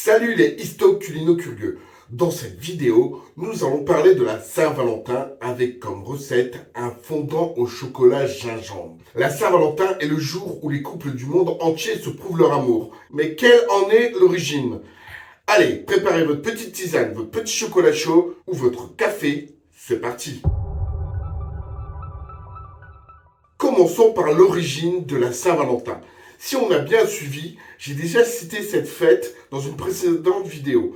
Salut les histo-culino-curieux. Dans cette vidéo, nous allons parler de la Saint-Valentin avec comme recette un fondant au chocolat gingembre. La Saint-Valentin est le jour où les couples du monde entier se prouvent leur amour. Mais quelle en est l'origine? Allez, préparez votre petite tisane, votre petit chocolat chaud ou votre café. C'est parti. Commençons par l'origine de la Saint-Valentin. Si on a bien suivi, j'ai déjà cité cette fête dans une précédente vidéo,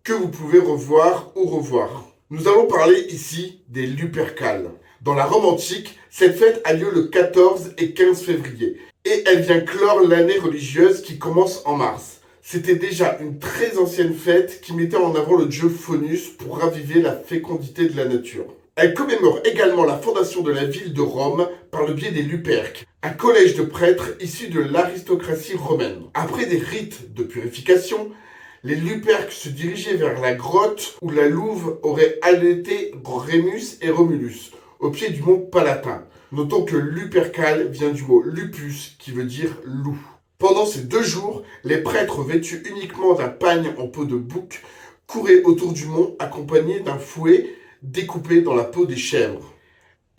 que vous pouvez revoir ou revoir. Nous allons parler ici des Lupercales. Dans la Rome antique, cette fête a lieu le 14 et 15 février, et elle vient clore l'année religieuse qui commence en mars. C'était déjà une très ancienne fête qui mettait en avant le dieu Faunus pour raviver la fécondité de la nature. Elle commémore également la fondation de la ville de Rome par le biais des Luperques, un collège de prêtres issus de l'aristocratie romaine. Après des rites de purification, les Luperques se dirigeaient vers la grotte où la louve aurait allaité Rémus et Romulus, au pied du mont Palatin. Notons que Lupercal vient du mot lupus, qui veut dire loup. Pendant ces 2 jours, les prêtres vêtus uniquement d'un pagne en peau de bouc couraient autour du mont accompagnés d'un fouet découpé dans la peau des chèvres.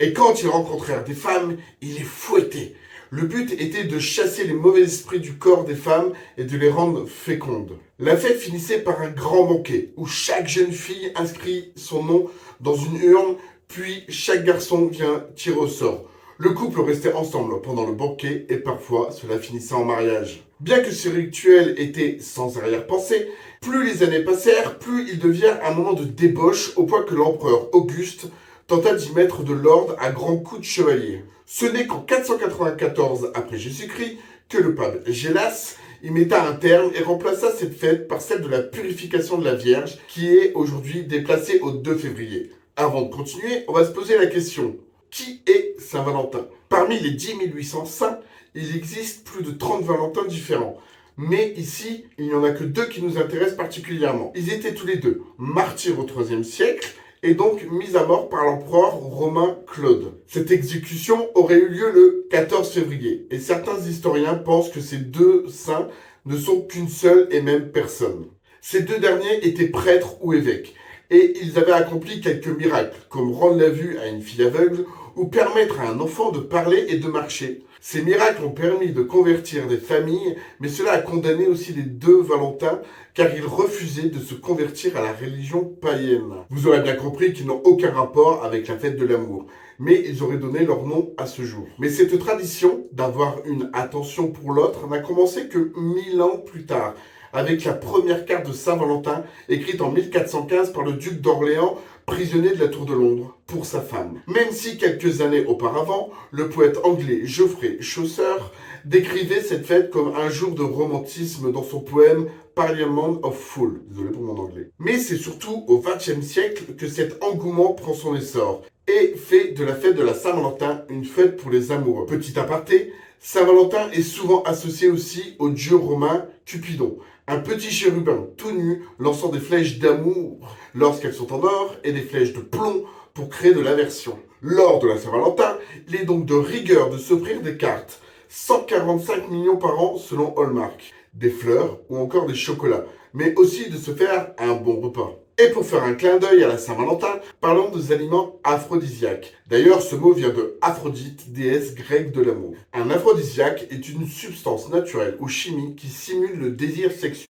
Et quand ils rencontrèrent des femmes, ils les fouettaient. Le but était de chasser les mauvais esprits du corps des femmes et de les rendre fécondes. La fête finissait par un grand banquet, où chaque jeune fille inscrit son nom dans une urne, puis chaque garçon vient tirer au sort. Le couple restait ensemble pendant le banquet et parfois cela finissait en mariage. Bien que ce rituel était sans arrière-pensée, plus les années passèrent, plus il devient un moment de débauche au point que l'empereur Auguste tenta d'y mettre de l'ordre à grands coups de chevalier. Ce n'est qu'en 494 après Jésus-Christ que le pape Gélas y metta un terme et remplaça cette fête par celle de la purification de la Vierge qui est aujourd'hui déplacée au 2 février. Avant de continuer, on va se poser la question: qui est Saint-Valentin? Parmi les 10 800 saints, il existe plus de 30 Valentins différents. Mais ici, il n'y en a que 2 qui nous intéressent particulièrement. Ils étaient tous les 2 martyrs au IIIe siècle et donc mis à mort par l'empereur romain Claude. Cette exécution aurait eu lieu le 14 février et certains historiens pensent que ces 2 saints ne sont qu'une seule et même personne. Ces 2 derniers étaient prêtres ou évêques et ils avaient accompli quelques miracles comme rendre la vue à une fille aveugle ou permettre à un enfant de parler et de marcher. Ces miracles ont permis de convertir des familles, mais cela a condamné aussi les 2 Valentins car ils refusaient de se convertir à la religion païenne. Vous aurez bien compris qu'ils n'ont aucun rapport avec la fête de l'amour, mais ils auraient donné leur nom à ce jour. Mais cette tradition d'avoir une attention pour l'autre n'a commencé que 1000 ans plus tard, avec la première carte de Saint-Valentin écrite en 1415 par le duc d'Orléans, prisonnier de la Tour de Londres, pour sa femme. Même si quelques années auparavant, le poète anglais Geoffrey Chaucer décrivait cette fête comme un jour de romantisme dans son poème Parliament of Fools. Désolé pour mon anglais. Mais c'est surtout au XXe siècle que cet engouement prend son essor et fait de la fête de la Saint-Valentin une fête pour les amoureux. Petit aparté, Saint-Valentin est souvent associé aussi au dieu romain Cupidon, un petit chérubin tout nu lançant des flèches d'amour lorsqu'elles sont en or et des flèches de plomb pour créer de l'aversion. Lors de la Saint-Valentin, il est donc de rigueur de s'offrir des cartes, 145 millions par an selon Hallmark, des fleurs ou encore des chocolats, mais aussi de se faire un bon repas. Et pour faire un clin d'œil à la Saint-Valentin, parlons des aliments aphrodisiaques. D'ailleurs, ce mot vient de Aphrodite, déesse grecque de l'amour. Un aphrodisiaque est une substance naturelle ou chimique qui simule le désir sexuel.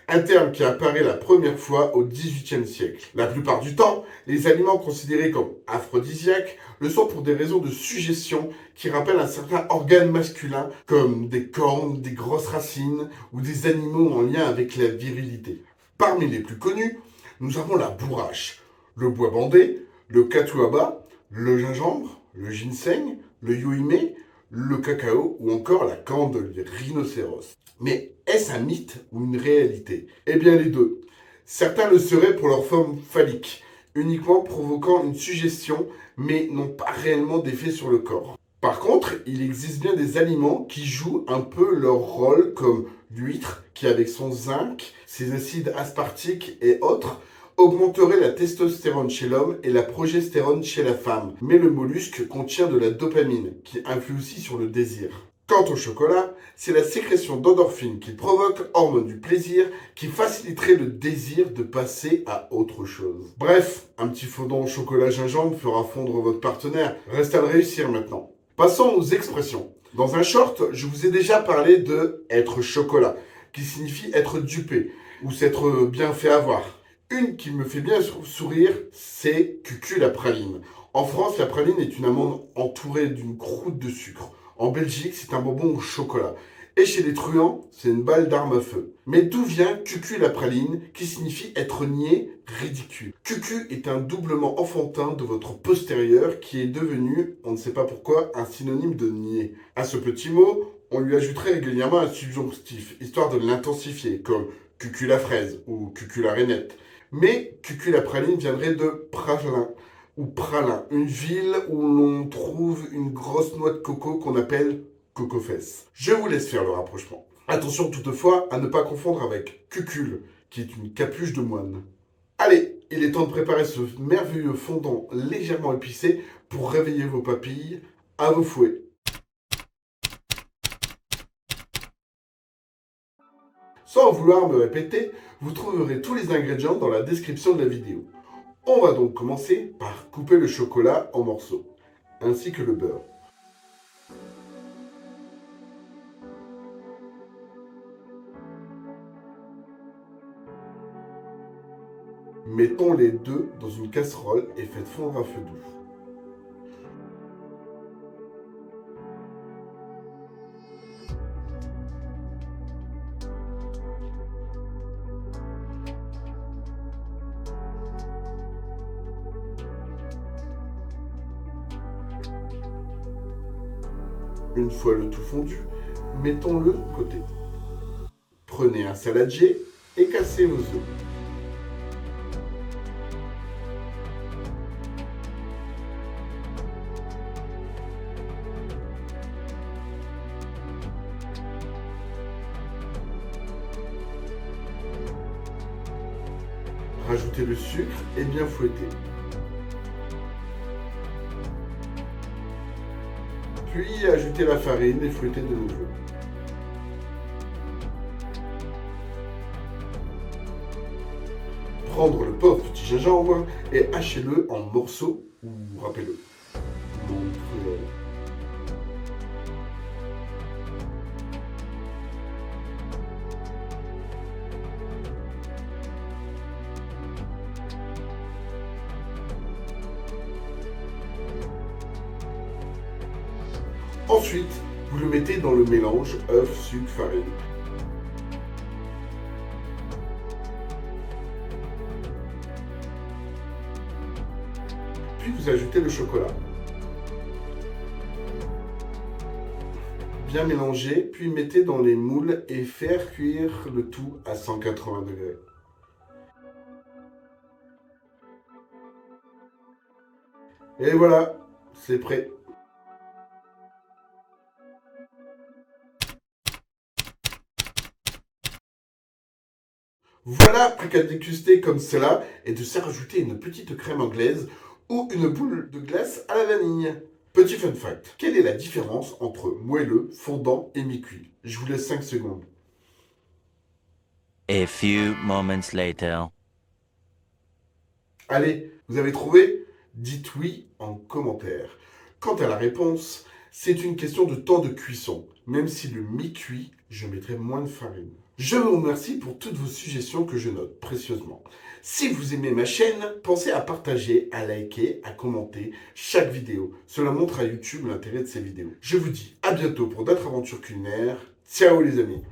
Un terme qui apparaît la première fois au XVIIIe siècle. La plupart du temps, les aliments considérés comme aphrodisiaques le sont pour des raisons de suggestion qui rappellent un certain organe masculin, comme des cornes, des grosses racines ou des animaux en lien avec la virilité. Parmi les plus connus, nous avons la bourrache, le bois bandé, le catuaba, le gingembre, le ginseng, le yuime, le cacao ou encore la corne de rhinocéros. Mais est-ce un mythe ou une réalité? Eh bien les deux. Certains le seraient pour leur forme phallique, uniquement provoquant une suggestion, mais n'ont pas réellement d'effet sur le corps. Par contre, il existe bien des aliments qui jouent un peu leur rôle, comme l'huître, qui avec son zinc, ses acides aspartiques et autres, augmenterait la testostérone chez l'homme et la progestérone chez la femme. Mais le mollusque contient de la dopamine, qui influe aussi sur le désir. Quant au chocolat, c'est la sécrétion d'endorphines qui provoque, hormone du plaisir, qui faciliterait le désir de passer à autre chose. Bref, un petit fondant au chocolat gingembre fera fondre votre partenaire. Reste à le réussir maintenant. Passons aux expressions. Dans un short, je vous ai déjà parlé de être chocolat, qui signifie être dupé ou s'être bien fait avoir. Une qui me fait bien sourire, c'est cucu la praline. En France, la praline est une amande entourée d'une croûte de sucre. En Belgique, c'est un bonbon au chocolat. Et chez les truands, c'est une balle d'arme à feu. Mais d'où vient cucu la praline, qui signifie être niais, ridicule? Cucu est un doublement enfantin de votre postérieur qui est devenu, on ne sait pas pourquoi, un synonyme de niais. À ce petit mot, on lui ajouterait régulièrement un subjonctif, histoire de l'intensifier, comme cucu la fraise ou cucu la rainette. Mais cucu la praline viendrait de pralin ou Pralin, une ville où l'on trouve une grosse noix de coco qu'on appelle coco-fesse. Je vous laisse faire le rapprochement. Attention toutefois à ne pas confondre avec cucul, qui est une capuche de moine. Allez, il est temps de préparer ce merveilleux fondant légèrement épicé pour réveiller vos papilles. À vos fouets. Sans vouloir me répéter, vous trouverez tous les ingrédients dans la description de la vidéo. On va donc commencer par couper le chocolat en morceaux, ainsi que le beurre. Mettons les deux dans une casserole et faites fondre à feu doux. Une fois le tout fondu, mettons-le de côté. Prenez un saladier et cassez vos œufs. Rajoutez le sucre et bien fouettez. Puis ajoutez la farine et fouettez de nouveau. Prendre le pauvre petit gingembre et hachez-le en morceaux ou râpez-le. Ensuite, vous le mettez dans le mélange œuf, sucre, farine. Puis vous ajoutez le chocolat. Bien mélanger, puis mettez dans les moules et faire cuire le tout à 180 degrés. Et voilà, c'est prêt. Voilà, plus qu'à déguster comme cela et de s'y rajouter une petite crème anglaise ou une boule de glace à la vanille. Petit fun fact, quelle est la différence entre moelleux, fondant et mi-cuit? Je vous laisse 5 secondes. A few moments later. Allez, vous avez trouvé? Dites oui en commentaire. Quant à la réponse, c'est une question de temps de cuisson. Même si le mi-cuit, je mettrai moins de farine. Je vous remercie pour toutes vos suggestions que je note précieusement. Si vous aimez ma chaîne, pensez à partager, à liker, à commenter chaque vidéo. Cela montre à YouTube l'intérêt de ces vidéos. Je vous dis à bientôt pour d'autres aventures culinaires. Ciao les amis!